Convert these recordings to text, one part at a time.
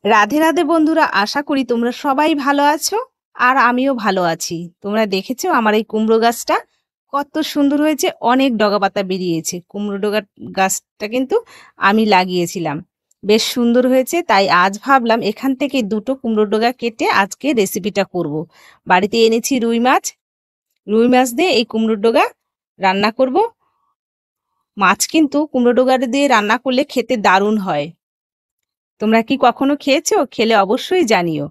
রাধে রাধে বন্ধুরা, আশা করি তোমরা সবাই ভালো আছো। আর আমিও ভালো আছি। তোমরা দেখেছো আমার এই কুমড়ো গাছটা কত সুন্দর হয়েছে, অনেক ডগা পাতা বেরিয়েছে। কুমড়ো ডগা গাছটা কিন্তু আমি লাগিয়েছিলাম, বেশ সুন্দর হয়েছে। তাই আজ ভাবলাম এখান থেকে দুটো কুমড়ো ডগা কেটে আজকে রেসিপিটা করব। বাড়িতে এনেছি রুই মাছ, রুই মাছ দিয়ে এই কুমড়োর ডগা রান্না করব। মাছ কিন্তু কুমড়ো ডগা দিয়ে রান্না করলে খেতে দারুণ হয়। তোমরা কি কখনো খেয়েছো? খেলে অবশ্যই জানিও।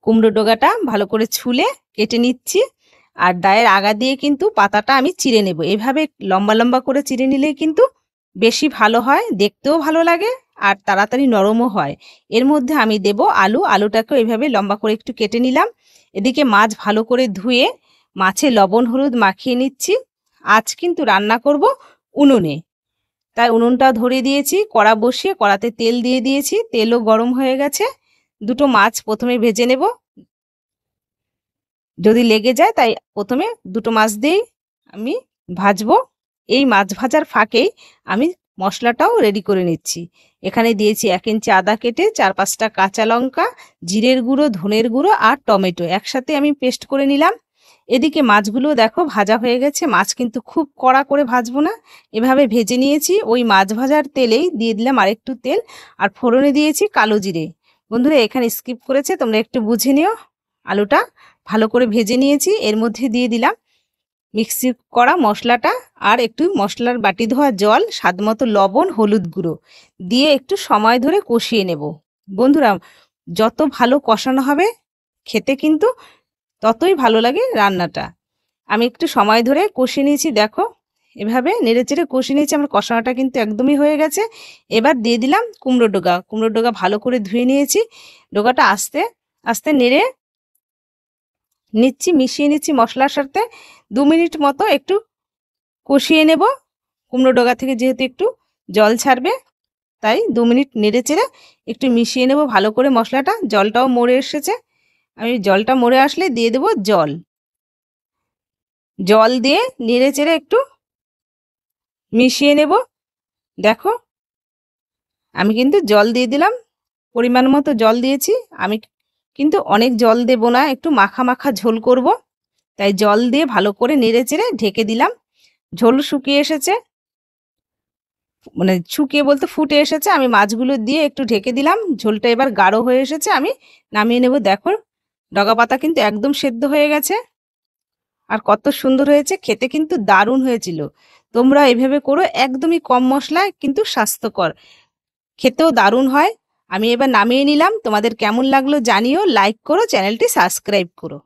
কুমড়ো ডগাটা ভালো করে ছুলে কেটে নিচ্ছি। আর দায়ের আগা দিয়ে কিন্তু পাতাটা আমি চিড়ে নেব। এভাবে লম্বা লম্বা করে চিড়ে নিলেই কিন্তু বেশি ভালো হয়, দেখতেও ভালো লাগে আর তাড়াতাড়ি নরমও হয়। এর মধ্যে আমি দেব আলু। আলুটাকেও এভাবে লম্বা করে একটু কেটে নিলাম। এদিকে মাছ ভালো করে ধুয়ে মাছে লবণ হলুদ মাখিয়ে নিচ্ছি। আজ কিন্তু রান্না করব উনুনে, তাই উনুনটা ধরিয়ে দিয়েছি। কড়া বসিয়ে কড়াতে তেল দিয়ে দিয়েছি, তেলও গরম হয়ে গেছে। দুটো মাছ প্রথমে ভেজে নেব, যদি লেগে যায় তাই প্রথমে দুটো মাছ দিয়েই আমি ভাজবো। এই মাছ ভাজার ফাঁকেই আমি মশলাটাও রেডি করে নিচ্ছি। এখানে দিয়েছি 1 ইঞ্চি আদা কেটে, 4-5টা কাঁচা লঙ্কা, জিরের গুঁড়ো, ধনের গুঁড়ো আর টমেটো একসাথে আমি পেস্ট করে নিলাম। এদিকে মাছগুলো দেখো ভাজা হয়ে গেছে। মাছ কিন্তু খুব কড়া করে ভাজবো না, এভাবে ভেজে নিয়েছি। ওই মাছ ভাজার তেলেই দিয়ে দিলাম আরেকটু তেল, আর ফোড়নে দিয়েছি কালো জিরে। বন্ধুরা এখানে স্কিপ করেছে, তোমরা একটু বুঝে নিও। আলুটা ভালো করে ভেজে নিয়েছি। এর মধ্যে দিয়ে দিলাম মিক্সি করা মশলাটা আর একটু মশলার বাটি ধোয়া জল, স্বাদমতো লবণ, হলুদ গুঁড়ো দিয়ে একটু সময় ধরে কষিয়ে নেব। বন্ধুরা যত ভালো কষানো হবে খেতে কিন্তু ততই ভালো লাগে রান্নাটা। আমি একটু সময় ধরে কষিয়ে নিয়েছি, দেখো এভাবে নেড়েচেড়ে কষিয়ে নিয়েছি। আমার কষানোটা কিন্তু একদমই হয়ে গেছে। এবার দিয়ে দিলাম কুমড়ো ডগা। কুমড়ো ডগা ভালো করে ধুয়ে নিয়েছি। ডগাটা আস্তে আস্তে নেড়ে নিচ্ছি, মিশিয়ে নিচ্ছি মশলার সাথে। 2 মিনিট মতো একটু কষিয়ে নেব। কুমড়ো ডগা থেকে যেহেতু একটু জল ছাড়বে, তাই 2 মিনিট নেড়ে চেড়ে একটু মিশিয়ে নেব ভালো করে মশলাটা। জলটাও মরে এসেছে। আমি জলটা মরে আসলে দিয়ে দেব জল। জল দিয়ে নেড়ে চেড়ে একটু মিশিয়ে নেব। দেখো আমি কিন্তু জল দিয়ে দিলাম, পরিমাণ মতো জল দিয়েছি। আমি কিন্তু অনেক জল দেব না, একটু মাখা মাখা ঝোল করব, তাই জল দিয়ে ভালো করে নেড়ে চেড়ে ঢেকে দিলাম। ঝোল শুকিয়ে এসেছে, মানে শুকিয়ে বলতে ফুটে এসেছে। আমি মাছগুলো দিয়ে একটু ঢেকে দিলাম। ঝোলটা এবার গাঢ় হয়ে এসেছে, আমি নামিয়ে নেব। দেখো ডগা পাতা কিন্তু একদম সেদ্ধ হয়ে গেছে আর কত সুন্দর হয়েছে, খেতে কিন্তু দারুণ হয়েছিল। তোমরা এভাবে করো, একদমই কম মশলায় কিন্তু স্বাস্থ্যকর, খেতেও দারুণ হয়। আমি এবার নামিয়ে নিলাম। তোমাদের কেমন লাগলো জানিও, লাইক করো, চ্যানেলটি সাবস্ক্রাইব করো।